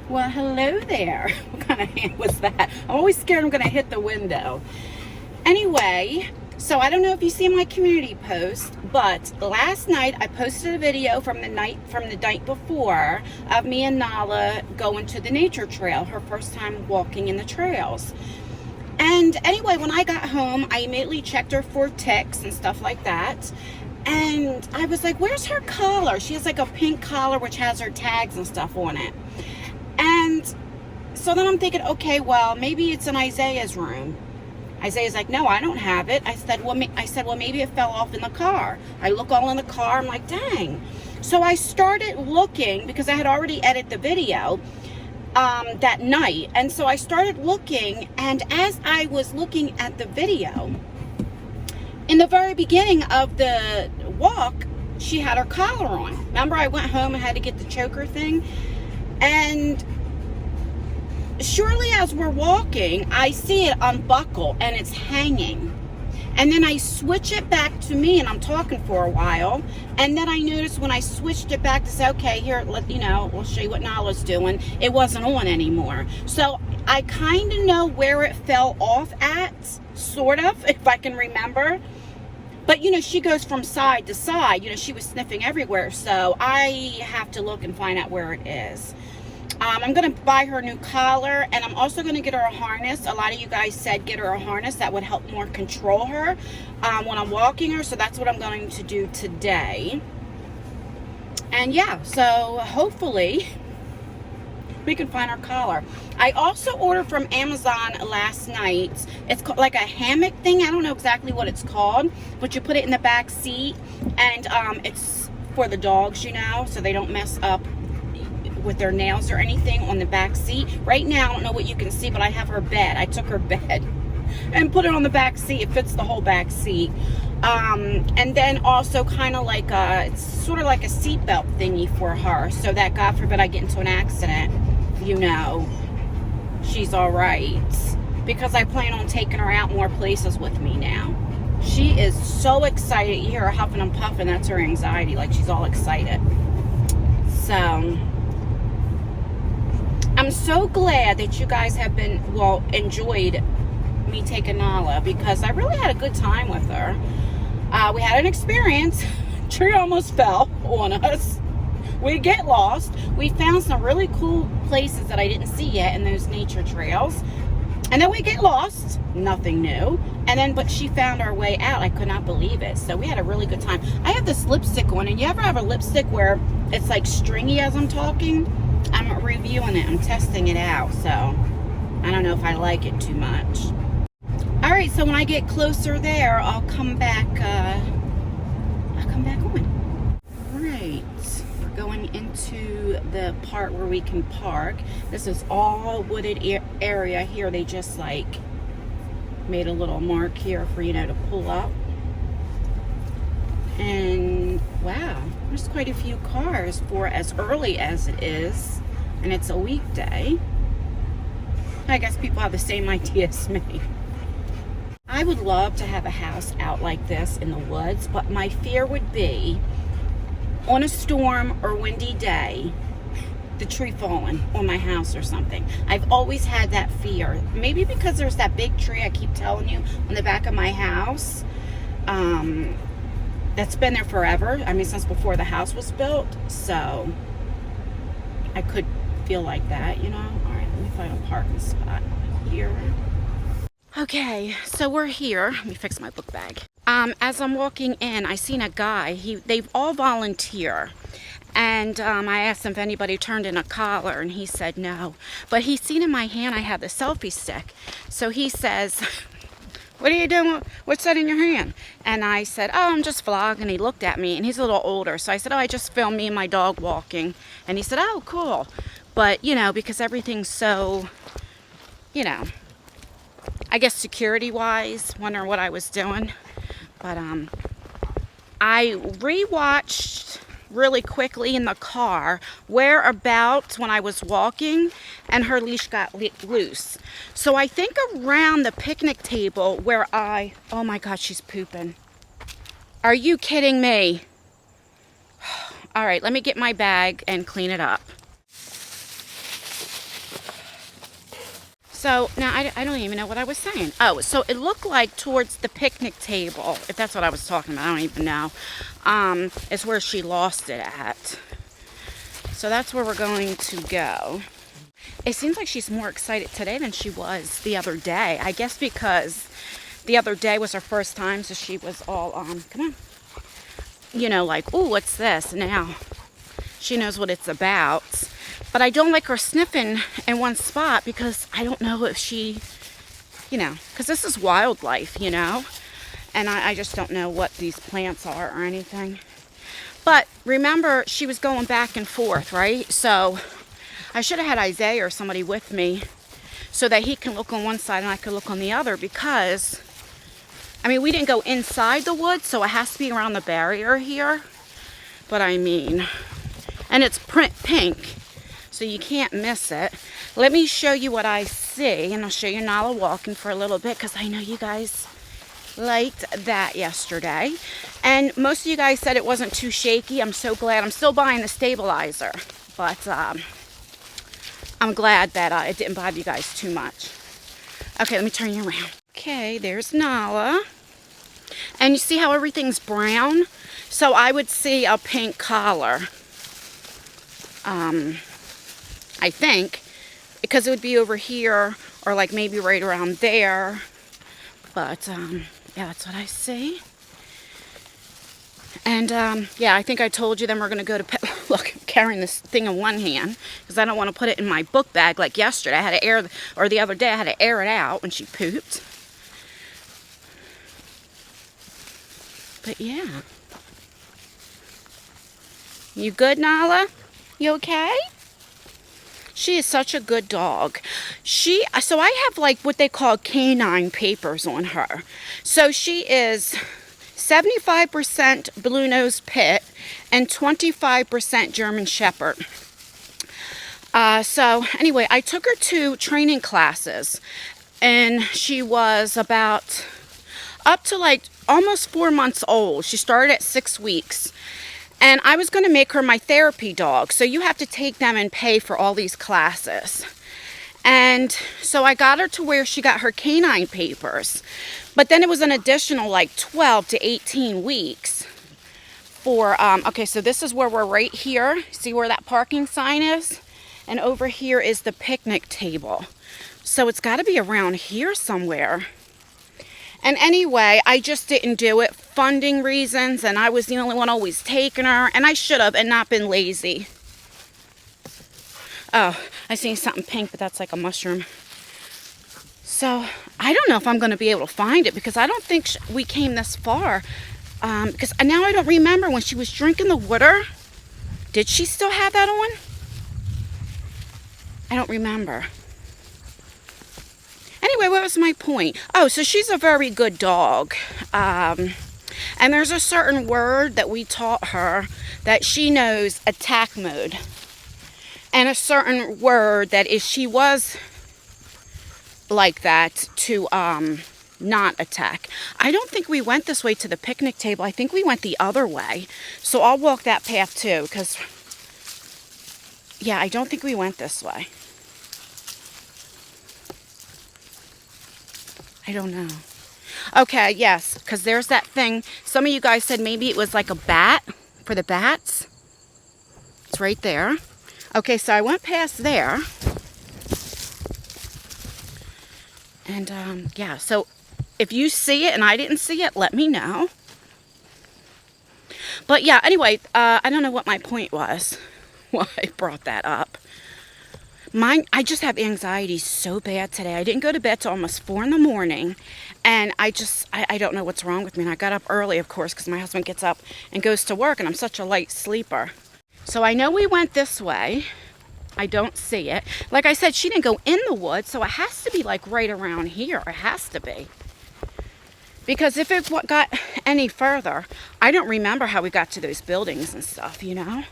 Well, hello there. What kind of hand was that? I'm always scared I'm going to hit the window. Anyway, so I don't know if you see my community post, but last night I posted a video from the night before of me and Nala going to the nature trail, her first time walking in the trails. And anyway, when I got home, I immediately checked her for ticks and stuff like that. And I was like, where's her collar? She has like a pink collar which has her tags and stuff on it. And so then I'm thinking, okay, well, maybe it's in Isaiah's room. Isaiah's like, no, I don't have it. I said, well, maybe it fell off in the car. I look all in the car. I'm like, dang. So I started looking because I had already edited the video that night. And so I started looking. And as I was looking at the video, in the very beginning of the walk, she had her collar on. Remember, I went home and had to get the choker thing. And surely as we're walking, I see it unbuckle and it's hanging. And then I switch it back to me and I'm talking for a while. And then I noticed when I switched it back to say, okay, here, we'll show you what Nala's doing. It wasn't on anymore. So I kind of know where it fell off at, sort of, if I can remember. But, she goes from side to side. She was sniffing everywhere. So I have to look and find out where it is. I'm going to buy her a new collar, and I'm also going to get her a harness. A lot of you guys said get her a harness. That would help more control her when I'm walking her. So that's what I'm going to do today. And yeah, so hopefully we can find our collar. I also ordered from Amazon last night. It's called like a hammock thing. I don't know exactly what it's called, but you put it in the back seat, and it's for the dogs, so they don't mess up with their nails or anything on the back seat. Right now, I don't know what you can see, but I have her bed. I took her bed and put it on the back seat. It fits the whole back seat. And then also kind of like it's sort of like a seatbelt thingy for her, so that God forbid I get into an accident, she's all right. Because I plan on taking her out more places with me now. She is so excited. You hear her huffing and puffing. That's her anxiety. Like, she's all excited. So I'm so glad that you guys have enjoyed me taking Nala, because I really had a good time with her. We had an experience. Tree almost fell on us. We get lost. We found some really cool places that I didn't see yet in those nature trails. And then we get lost. Nothing new. But she found our way out. I could not believe it. So we had a really good time. I have this lipstick on, and you ever have a lipstick where it's like stringy as I'm talking? I'm reviewing it. I'm testing it out. So I don't know if I like it too much. All right. So when I get closer there, I'll come back. On. All right. We're going into the part where we can park. This is all wooded area here. They just made a little mark here for to pull up. And wow, there's quite a few cars for as early as it is, and it's a weekday. I guess people have the same idea as me. I would love to have a house out like this in the woods, but my fear would be on a storm or windy day, the tree falling on my house or something. I've always had that fear. Maybe because there's that big tree I keep telling you on the back of my house. That's been there forever. I mean, since before the house was built. So I could feel like that, All right, let me find a parking spot here. Okay, so we're here. Let me fix my book bag. As I'm walking in, I seen a guy. They all volunteer. And I asked him if anybody turned in a collar, and he said no. But he seen in my hand I had the selfie stick. So he says, what are you doing? What's that in your hand? And I said, oh, I'm just vlogging. He looked at me, and he's a little older. So I said, oh, I just filmed me and my dog walking. And he said, oh, cool. But, because everything's so, I guess security-wise, wondering what I was doing. But I rewatched really quickly in the car whereabouts when I was walking, and her leash got loose. So I think around the picnic table where oh my God, she's pooping. Are you kidding me? All right, let me get my bag and clean it up. So now I don't even know what I was saying. Oh, so it looked like towards the picnic table, if that's what I was talking about, I don't even know, is where she lost it at. So that's where we're going to go. It seems like she's more excited today than she was the other day. I guess because the other day was her first time, so she was all, come on. You know, like, oh, what's this? Now she knows what it's about. But I don't like her sniffing in one spot because I don't know if she, you know, because this is wildlife, you know. And I just don't know what these plants are or anything. But remember, she was going back and forth, right? So I should have had Isaiah or somebody with me so that he can look on one side and I could look on the other, because, I mean, we didn't go inside the woods, so it has to be around the barrier here. But I mean, and it's print pink, so you can't miss it. Let me show you what I see, and I'll show you Nala walking for a little bit, because I know you guys liked that yesterday. And most of you guys said it wasn't too shaky. I'm so glad. I'm still buying the stabilizer, but I'm glad that it didn't bother you guys too much. Okay, let me turn you around. Okay, there's Nala. And you see how everything's brown? So I would see a pink collar. I think, because it would be over here, or like maybe right around there. But yeah, that's what I see. And yeah, I think I told you then we're going to go to look, I'm carrying this thing in one hand because I don't want to put it in my book bag like yesterday. I had to air, or the other day I had to air it out when she pooped. But yeah. You good, Nala? You okay? She is such a good dog. So I have like what they call canine papers on her. So she is 75% Blue Nose Pit and 25% German Shepherd. So anyway, I took her to training classes, and she was about up to like almost 4 months old. She started at 6 weeks. And I was going to make her my therapy dog. So you have to take them and pay for all these classes. And so I got her to where she got her canine papers. But then it was an additional like 12 to 18 weeks for, okay, so this is where we're right here. See where that parking sign is? And over here is the picnic table. So it's got to be around here somewhere. And anyway, I just didn't do it. Funding reasons, and I was the only one always taking her, and I should have and not been lazy. Oh, I seen something pink, but that's like a mushroom. So I don't know if I'm going to be able to find it, because I don't think we came this far. Because now I don't remember when she was drinking the water. Did she still have that on? I don't remember. Anyway, what was my point? Oh, so she's a very good dog. And there's a certain word that we taught her that she knows, attack mode. And a certain word that if she was like that, to not attack. I don't think we went this way to the picnic table. I think we went the other way. So I'll walk that path too, because, yeah, I don't think we went this way. I don't know. Okay, yes, because there's that thing. Some of you guys said maybe it was like a bat for the bats. It's right there. Okay, so I went past there. And, yeah, so if you see it and I didn't see it, let me know. But, yeah, anyway, I don't know what my point was. Why I brought that up. I just have anxiety so bad today. I didn't go to bed till almost 4 in the morning. And I don't know what's wrong with me. And I got up early, of course, because my husband gets up and goes to work. And I'm such a light sleeper. So I know we went this way. I don't see it. Like I said, she didn't go in the woods. So it has to be like right around here. It has to be. Because if it got any further, I don't remember how we got to those buildings and stuff, you know.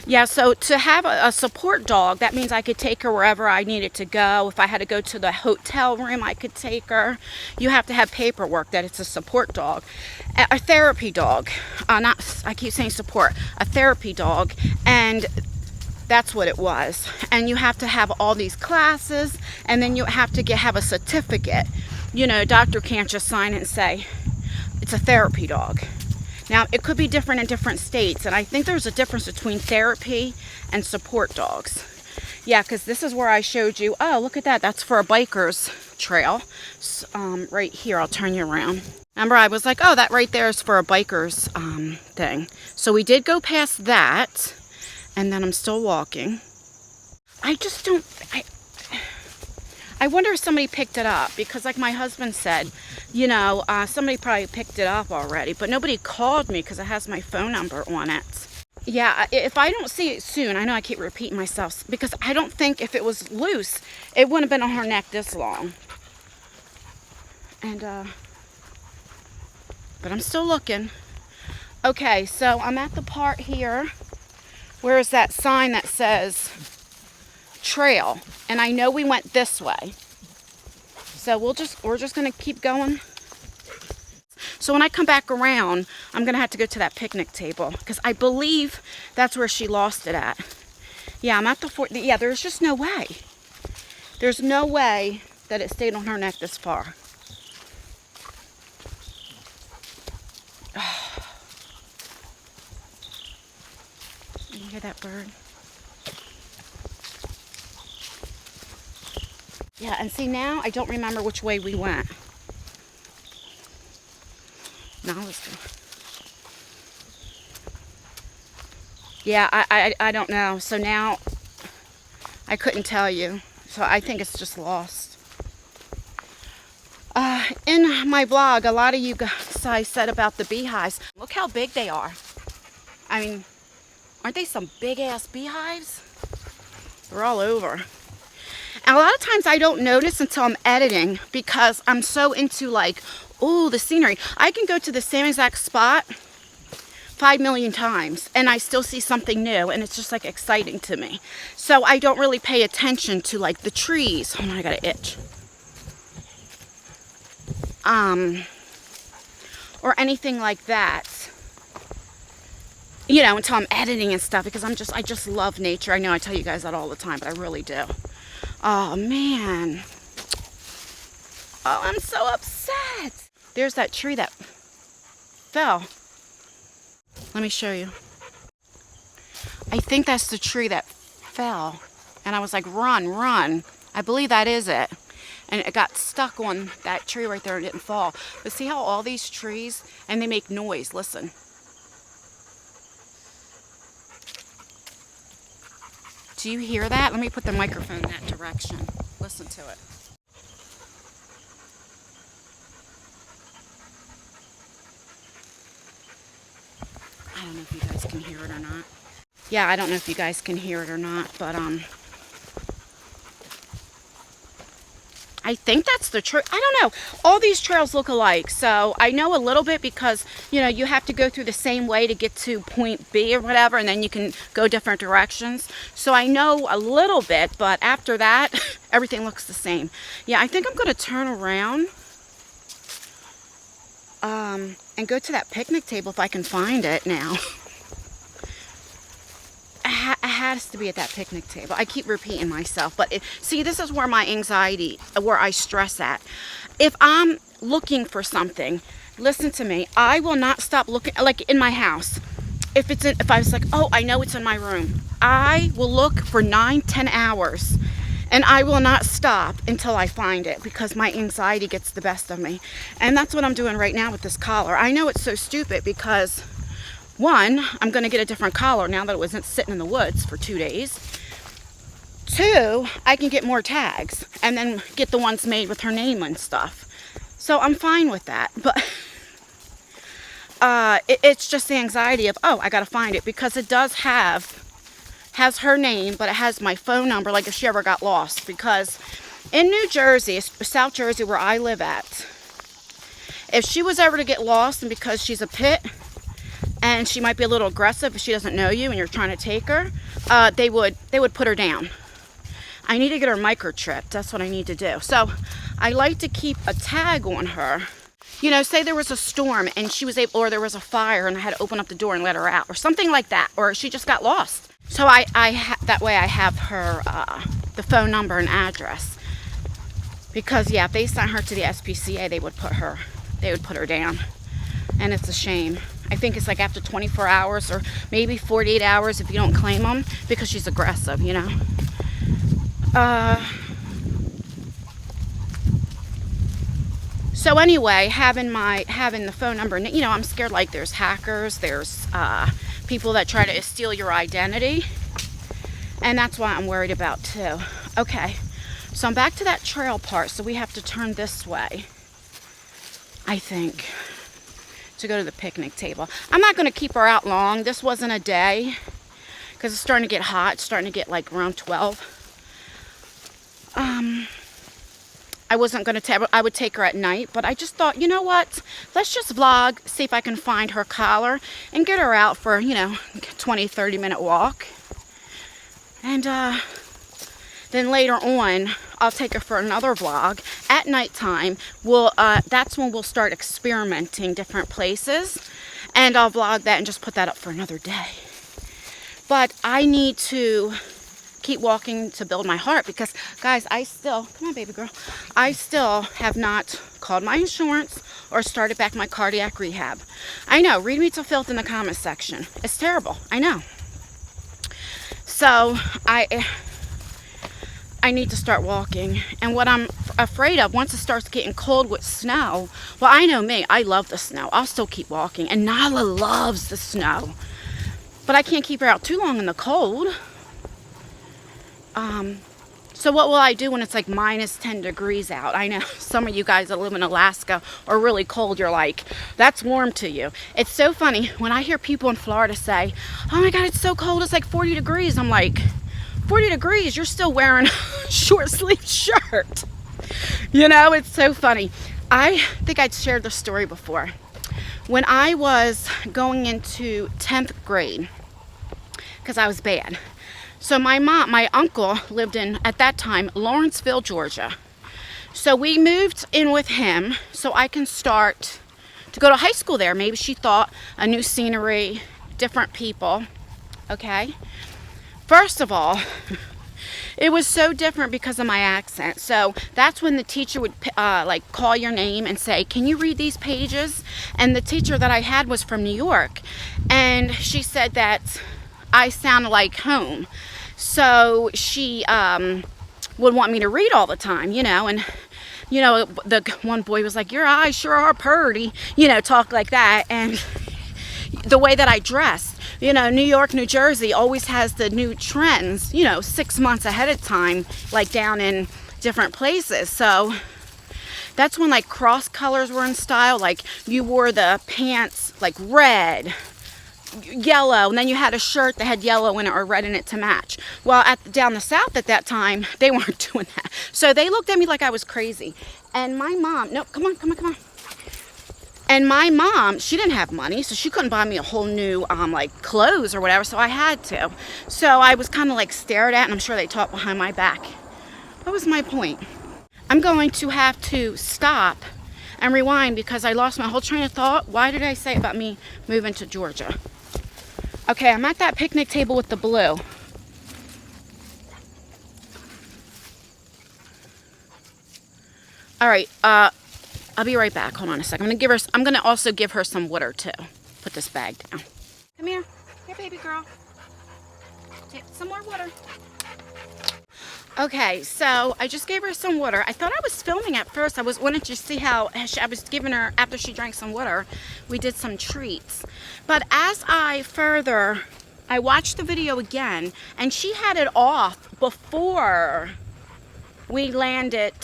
Yeah, so to have a support dog, that means I could take her wherever I needed to go. If I had to go to the hotel room, I could take her. You have to have paperwork that it's a support dog. A therapy dog. I keep saying support. A therapy dog. And That's what it was. And you have to have all these classes, and then you have to have a certificate. You know, doctor can't just sign it and say it's a therapy dog. Now, it could be different in different states, and I think there's a difference between therapy and support dogs. Yeah, because this is where I showed you. Oh, look at that. That's for a biker's trail. Right here, I'll turn you around. Remember, I was like, oh, that right there is for a biker's thing. So we did go past that, and then I'm still walking. I just don't... I wonder if somebody picked it up, because like my husband said, you know, somebody probably picked it up already, but nobody called me because it has my phone number on it. Yeah, if I don't see it soon, I know I keep repeating myself, because I don't think if it was loose, it wouldn't have been on her neck this long. And, but I'm still looking. Okay, so I'm at the part here. Where is that sign that says trail? And I know we went this way. So we're just gonna keep going. So when I come back around, I'm gonna have to go to that picnic table, because I believe that's where she lost it at. Yeah, I'm at the fort. Yeah, there's just no way. There's no way that it stayed on her neck this far. You hear that bird? Yeah, and see, now I don't remember which way we went. Now let's go. Yeah, I don't know. So now I couldn't tell you. So I think it's just lost. In my blog, a lot of you guys said about the beehives. Look how big they are. I mean, aren't they some big ass beehives? They're all over. And a lot of times I don't notice until I'm editing, because I'm so into like, oh, the scenery. I can go to the same exact spot 5 million times and I still see something new, and it's just like exciting to me. So I don't really pay attention to like the trees. Oh, I got an itch. Or anything like that. You know, until I'm editing and stuff, because I just love nature. I know I tell you guys that all the time, but I really do. Oh, man. Oh, I'm so upset. There's that tree that fell. Let me show you. I think that's the tree that fell. And I was like, run, run. I believe that is it. And it got stuck on that tree right there and didn't fall. But see how all these trees, and they make noise. Listen. Do you hear that? Let me put the microphone in that direction. Listen to it. I don't know if you guys can hear it or not. Yeah, I don't know if you guys can hear it or not, but I think that's the tree. I don't know. All these trails look alike, so I know a little bit because, you know, you have to go through the same way to get to point B or whatever, and then you can go different directions. So I know a little bit, but after that, everything looks the same. Yeah, I think I'm going to turn around and go to that picnic table if I can find it now. It has to be at that picnic table. I keep repeating myself, but see, this is where my anxiety, where I stress at. If I'm looking for something, listen to me, I will not stop looking. Like in my house, if I was like, oh, I know it's in my room, I will look for 9-10 hours, and I will not stop until I find it, because my anxiety gets the best of me. And that's what I'm doing right now with this collar. I know it's so stupid because, one, I'm going to get a different collar now that it wasn't sitting in the woods for 2 days. 2, I can get more tags and then get the ones made with her name and stuff. So I'm fine with that. But it's just the anxiety of, oh, I got to find it, because it has her name, but it has my phone number, like if she ever got lost. Because in New Jersey, South Jersey, where I live at, if she was ever to get lost, and because she's a pit, and she might be a little aggressive if she doesn't know you and you're trying to take her, they would put her down. I need to get her microchipped. That's what I need to do. So I like to keep a tag on her. You know, say there was a storm and she was able, or there was a fire and I had to open up the door and let her out, or something like that, or she just got lost. So that way I have her, the phone number and address. Because yeah, if they sent her to the SPCA, they would put her down. And it's a shame. I think it's like after 24 hours or maybe 48 hours if you don't claim them, because she's aggressive, you know. So anyway, having the phone number, you know, I'm scared like there's hackers, there's people that try to steal your identity. And that's why I'm worried about too. Okay, so I'm back to that trail part. So we have to turn this way, I think, to go to the picnic table. I'm not going to keep her out long. This wasn't a day because it's starting to get hot. It's starting to get like around 12. I wasn't going to I would take her at night, but I just thought, you know what? Let's just vlog, see if I can find her collar and get her out for, you know, 20, 30-minute walk. And then later on, I'll take her for another vlog at nighttime. That's when we'll start experimenting different places, and I'll vlog that and just put that up for another day. But I need to keep walking to build my heart because, guys, come on, baby girl, I still have not called my insurance or started back my cardiac rehab. I know, read me to filth in the comment section. It's terrible, I know. So I need to start walking. And what I'm afraid of, once it starts getting cold with snow, well, I know me, I love the snow. I'll still keep walking. And Nala loves the snow. But I can't keep her out too long in the cold. So what will I do when it's like minus 10 degrees out? I know some of you guys that live in Alaska are really cold. You're like, that's warm to you. It's so funny when I hear people in Florida say, oh my God, it's so cold. It's like 40 degrees. I'm like, 40 degrees, you're still wearing a short sleeve shirt. You know, it's so funny. I think I'd shared this story before. When I was going into 10th grade, because I was bad. So my uncle lived in, at that time, Lawrenceville, Georgia. So we moved in with him so I can start to go to high school there. Maybe she thought a new scenery, different people, okay? First of all, it was so different because of my accent. So that's when the teacher would like call your name and say, can you read these pages? And the teacher that I had was from New York. And she said that I sounded like home. So she would want me to read all the time, you know, and, you know, the one boy was like, your eyes sure are purty, you know, talk like that. And the way that I dressed, you know, New York, New Jersey always has the new trends, you know, 6 months ahead of time, like down in different places. So that's when like cross colors were in style. Like you wore the pants like red, yellow, and then you had a shirt that had yellow in it or red in it to match. Well, down the south at that time, they weren't doing that. So they looked at me like I was crazy. And my mom, no, come on. And my mom, she didn't have money, so she couldn't buy me a whole new like clothes or whatever, so I had to. So I was kind of like stared at, and I'm sure they talked behind my back. What was my point? I'm going to have to stop and rewind because I lost my whole train of thought. Why did I say about me moving to Georgia? Okay, I'm at that picnic table with the blue. All right, I'll be right back. Hold on a second. I'm gonna also give her some water too. Put this bag down. Come here, baby girl. Take some more water. Okay, so I just gave her some water. I thought I was filming at first. I wanted to see how I was giving her, after she drank some water, we did some treats. But as I watched the video again, and she had it off before we landed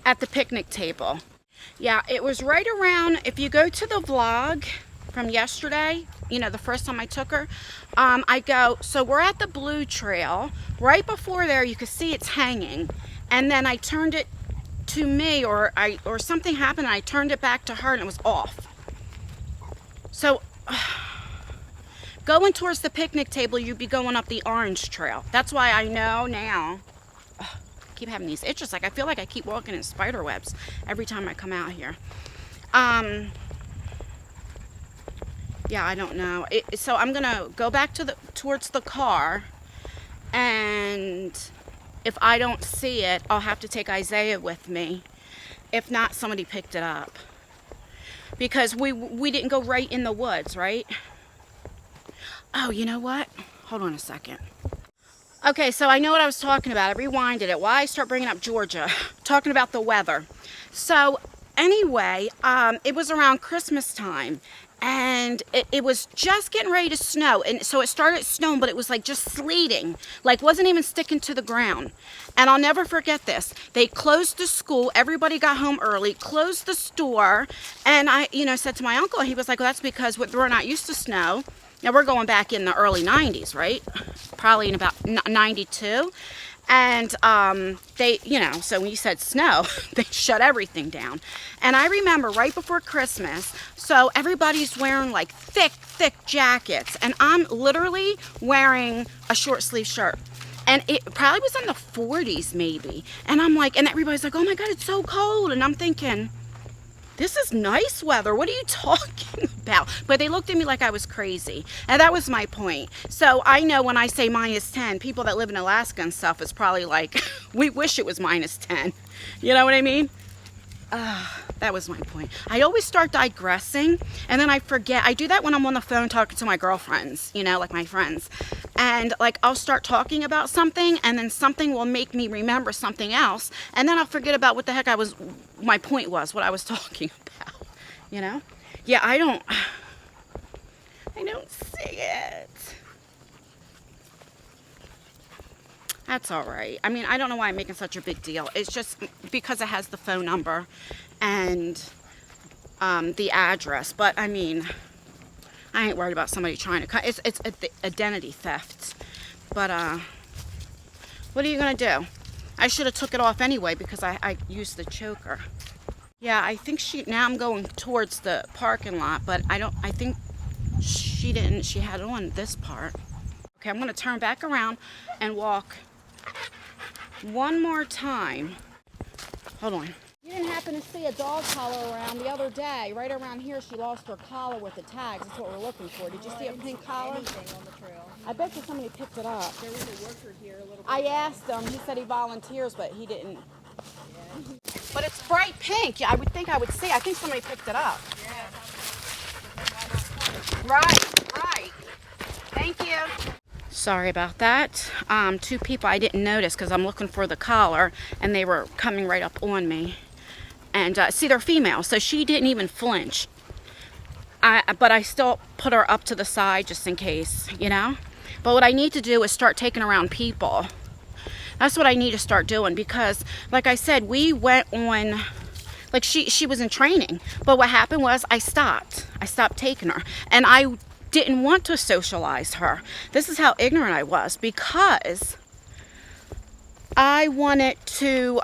at the picnic table. Yeah, it was right around, if you go to the vlog from yesterday, you know, the first time I took her, so we're at the Blue Trail. Right before there, you can see it's hanging. And then I turned it to me, or something happened, and I turned it back to her, and it was off. So, going towards the picnic table, you'd be going up the Orange Trail. That's why I know now. I keep having these itches. Like, I feel like I keep walking in spider webs every time I come out here. Yeah, I don't know. So I'm gonna go back to towards the car, and if I don't see it, I'll have to take Isaiah with me. If not, somebody picked it up. Because we didn't go right in the woods, right? Oh, you know what? Hold on a second. Okay, so I know what I was talking about. I rewinded it. Why I start bringing up Georgia? Talking about the weather. So anyway, it was around Christmas time, and it was just getting ready to snow. And so it started snowing, but it was like just sleeting, like wasn't even sticking to the ground. And I'll never forget this. They closed the school. Everybody got home early, closed the store. And I, said to my uncle, he was like, well, that's because we're not used to snow. Now we're going back in the early 90s, right? Probably in about 92. And they, so when you said snow, they shut everything down. And I remember right before Christmas, so everybody's wearing like thick jackets. And I'm literally wearing a short sleeve shirt. And it probably was in the 40s maybe. And I'm like, and everybody's like, oh my God, it's so cold. And I'm thinking, this is nice weather. What are you talking about? But they looked at me like I was crazy. And that was my point. So I know when I say -10, people that live in Alaska and stuff is probably like, we wish it was -10. You know what I mean? That was my point. I always start digressing and then I forget. I do that when I'm on the phone talking to my girlfriends, like my friends. And like I'll start talking about something and then something will make me remember something else. And then I'll forget about what the heck my point was, what I was talking about, Yeah, I don't see it. That's all right. I mean, I don't know why I'm making such a big deal. It's just because it has the phone number and the address. But I mean, I ain't worried about somebody trying to cut. It's identity theft. But what are you gonna do? I should have took it off anyway because I used the choker. Yeah, I think now I'm going towards the parking lot, but I think she didn't. She had on this part. Okay, I'm gonna turn back around and walk one more time. Hold on. You didn't happen to see a dog collar around the other day? Right around here, she lost her collar with the tags. That's what we're looking for. Did you see a pink collar? Anything on the trail. I bet you somebody picked it up. There was a worker here a little bit I asked him. He said he volunteers, but he didn't. Yeah. But it's bright pink. I would think I would see. I think somebody picked it up. Yeah. Right. Thank you. Sorry about that. Two people I didn't notice because I'm looking for the collar and they were coming right up on me. And see, they're female, so she didn't even flinch. But I still put her up to the side just in case, But what I need to do is start taking around people. That's what I need to start doing because, like I said, we went on, like she was in training. But what happened was I stopped taking her. And I didn't want to socialize her. This is how ignorant I was because I wanted to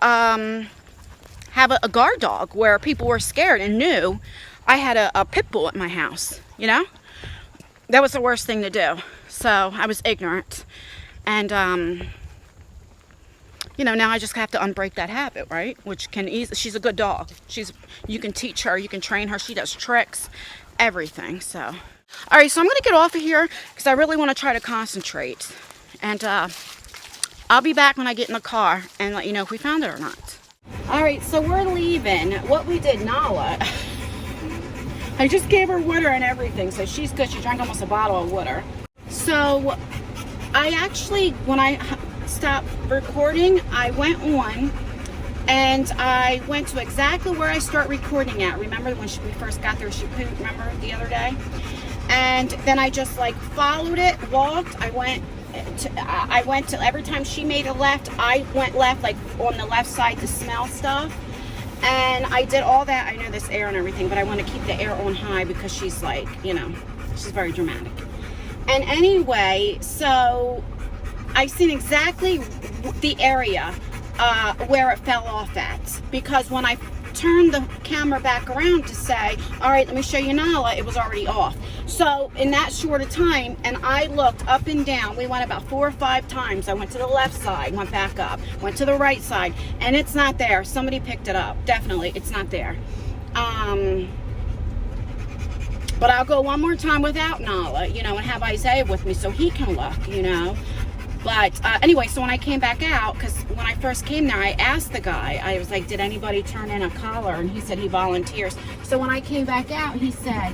have a guard dog where people were scared and knew I had a pit bull at my house, That was the worst thing to do. So I was ignorant. And, now I just have to unbreak that habit, right? Which can she's a good dog. You can teach her, you can train her. She does tricks, everything, so. All right, so I'm going to get off of here because I really want to try to concentrate. And I'll be back when I get in the car and let you know if we found it or not. All right, so we're leaving. What we did, Nala, I just gave her water and everything, so she's good. She drank almost a bottle of water. So I actually, when I stopped recording, I went on and I went to exactly where I start recording at. Remember when we first got there, she pooped, remember the other day? And then I just like followed it, walked. I went to every time she made a left, I went left, like on the left side to smell stuff. And I did all that. I know this air and everything, but I want to keep the air on high because she's like, she's very dramatic. And anyway, so I seen exactly the area where it fell off at, because when I turned the camera back around to say, all right, let me show you Nala, it was already off. So in that short of time, and I looked up and down, we went about 4 or 5 times. I went to the left side, went back up, went to the right side, and it's not there. Somebody picked it up. Definitely, it's not there. But But I'll go one more time without Nala, you know, and have Isaiah with me so he can look, you know. But anyway, so when I came back out, because when I first came there, I asked the guy, I was like, did anybody turn in a collar? And he said he volunteers. So when I came back out, he said,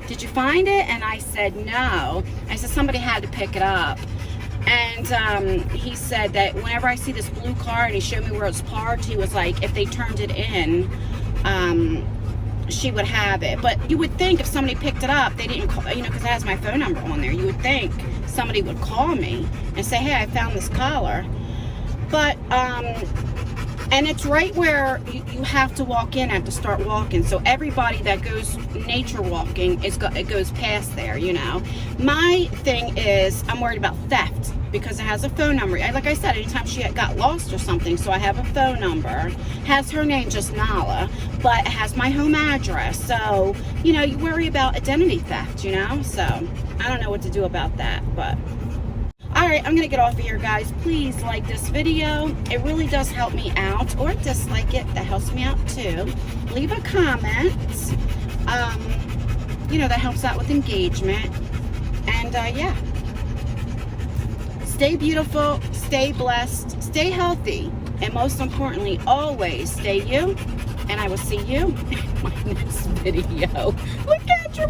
did you find it? And I said, no. I said, somebody had to pick it up. And he said that whenever I see this blue car, and he showed me where it's parked, he was like, if they turned it in, she would have it. But you would think if somebody picked it up, they didn't call, you know, because it has my phone number on there. You would think somebody would call me and say, hey, I found this collar. But and it's right where you have to walk in at to start walking. So everybody that goes nature walking, it goes past there, you know. My thing is, I'm worried about theft because it has a phone number. Like I said, anytime she got lost or something, so I have a phone number. Has her name, just Nala, but it has my home address. So, you know, you worry about identity theft, you know. So I don't know what to do about that, but... Alright, I'm going to get off of here, guys. Please like this video. It really does help me out. Or dislike it. That helps me out, too. Leave a comment. You know, that helps out with engagement. And, yeah. Stay beautiful. Stay blessed. Stay healthy. And most importantly, always stay you. And I will see you in my next video. Look at your